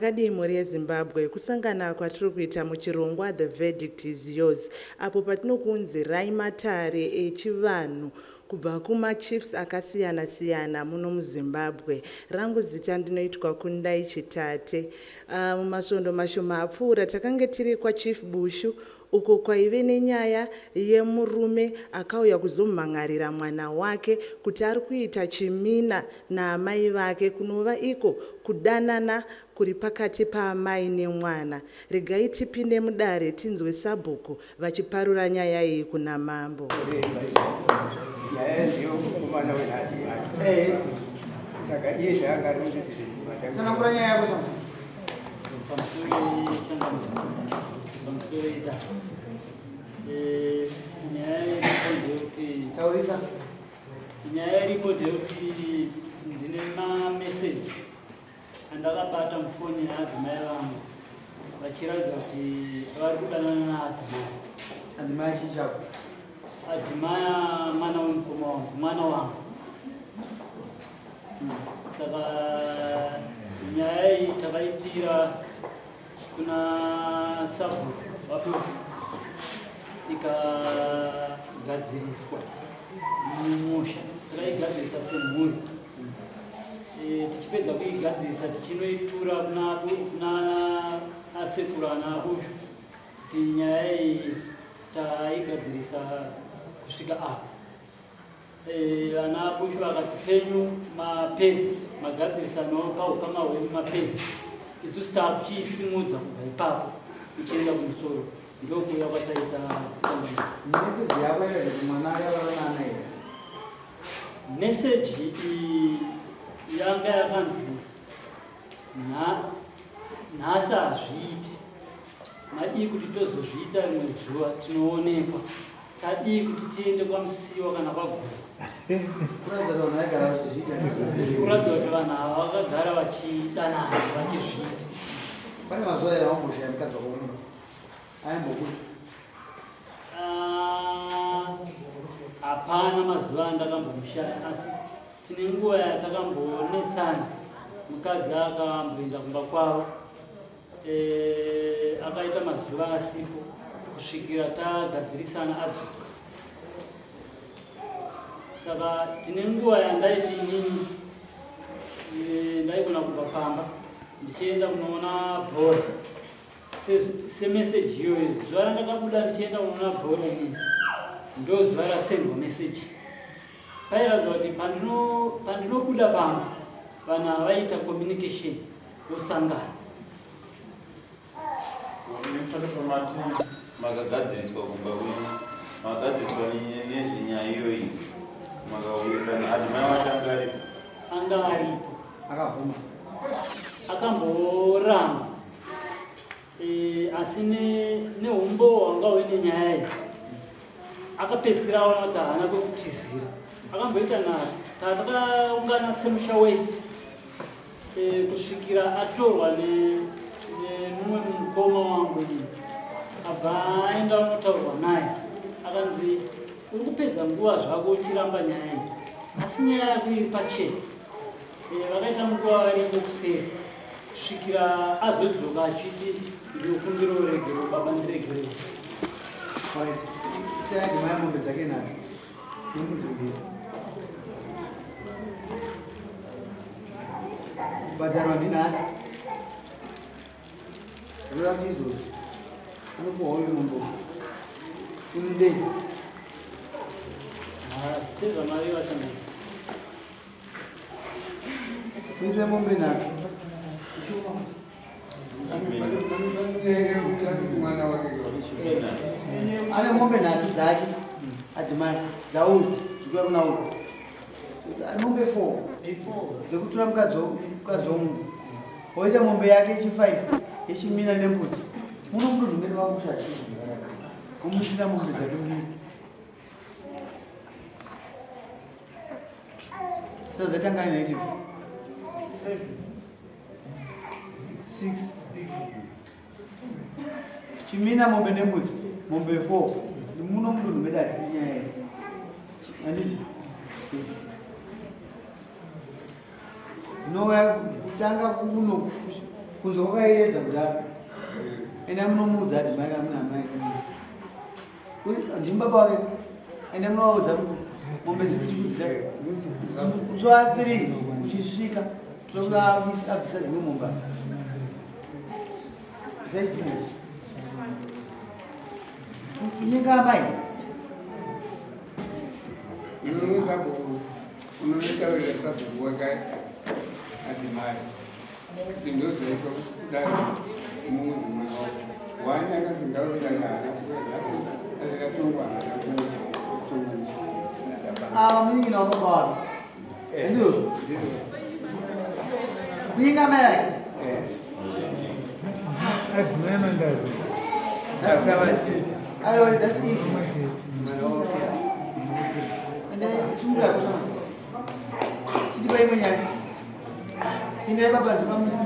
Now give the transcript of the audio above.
Makadii mhuri yeZimbabwe kusangana kwatiri kuita muchirongwa The Verdict is Yours, apo patinokuunzirai matare echivanhu kubva kuma-chiefs akasiyana-siyana muno muZimbabwe. Rangu zita ndinoitwa Kundai Chitate. Mumasvondo mashoma apfuura takanga tiri kwaChief BUSHU, uko kwaive nenyaya yemurume akauya kuzomhangarira mwana wake kuti ari kuita chimina naamai vake, kunova iko kudanana kuri pakati paamai nemwana. Regai tipinde mudare tinzwe sabhuku vachiparura nyaya iyi kuna mambo. Nyaya ripoti yekuti ndine mameseji andakabata mufoni yaadzimai vangu vachiratidza kuti vari kudanana naadzimai. Adzimai chichako? Adzimai mwana wemukoma wangu, mwana wangu. Saka nyaya iyi takaitira kuna sabhuku vaBUSHU ikagadziriswa mumusha. Takaigadzirisa semhuri. Tichipedza kuigadzirisa tichinoitura kuna asekuru anaBUSHU kuti nyaya iyi taigadzirisa kusvika apo. AnaBUSHU vakati penyu mapedzi magadzirisano paukama hwenyu mapedzi, isusu takuchisimudza kubva ipapo ichienda kumusoro. Ndokuya kwataita meseji yako ikaita kuti mwana yavaronana here. Meseji iyi yanga yakanzi nhasi hazviiti, madii kuti tozozviita rimwe zuva tinoonekwa, tadii kuti tiende kwamusiwa kana kwagura. Kuratidza kuti vanhu vaigara vachizviita. Kuratidza kuti vanhu ava vakagara vachidanana vachizviita. Pane mazuva here aumboshaya mukadzi wako muno aimbokuti? Hapana mazuva andakambomushaya, asi tine nguva yatakambonetsana. Mukadzi akamboenda kumba kwavo, akaita mazuva asipo kusvikira tagadzirisana adzoka. Saka tine nguva yandaiti inini ndaigona kubva pamba ndichienda kunoona bhora semeseji iyoyo. Zuva randakabuda ndichienda kunoona bhora inini ndo zuva rasendwa meseji. Pairatidza kuti pandinobuda pamba vanhu avaita communication vosangana. Makagadziriswa kubva kwenu, makagadziriswa nezvenyaya iyoyi, makauyirana adzimai vachanga aripo? Anga aripo, Akabvuma? akamboramba, asi neumbo hwanga uine nyaya iyi akapedzisira aona kuti haana kwekutizira. Akamboita nharo takaungana semusha wese kusvikira atorwa nemumwe mukoma wangu iyi, abva aenda unotaurwa naye akanzi uri kupedza nguva zvako uchiramba nyaya iyi, asi nyaya yako iri pachena. Vakaita nguva varipo kuseri kusvikira azodzoka achiti ndinokumbira uregerero baba ndiregerero. Seadzimai mombe dzake nadzo nomudzimbira kubhadharwa ndinhasi rora kuti izvozvo anopuhwa uyu mombo unidei Sezvamari vachana uise mombe nadzo ane mombe nhatu dzake adzimai dzauyu dzikuya kuna uyu ane mombe 4 dzekutura mukadzi womunhu oisa mombe yake yechi5 yechimina nembudzi. Muno mudunhu medu vakushachii umuisira mombe dzake mbiri. Sazatangani naiti 6 chimina mombe nembudzi mombe 4 muno mudunhu medu hatidi nyaya here handiti 6 dzinouya kutanga kunzo kwakayeredza kudaro ende munomudza adhimai kana muna amai ndimbaba wake ende munovaudza mombe 6 kudzida musi wa 3 uchisvika toda abvisa dzimwe momba bisaichitina kunyenga amai unoitaurira sabhuku waka adhimai ndindozaiko kudai mumuzi mwao wani akasingaudana akatongwa munyina wakabara ndizvo kunyenga amai yake aiwa that's it ende sungu yako chama chitipa imwe nyaya ine baba ndipamuti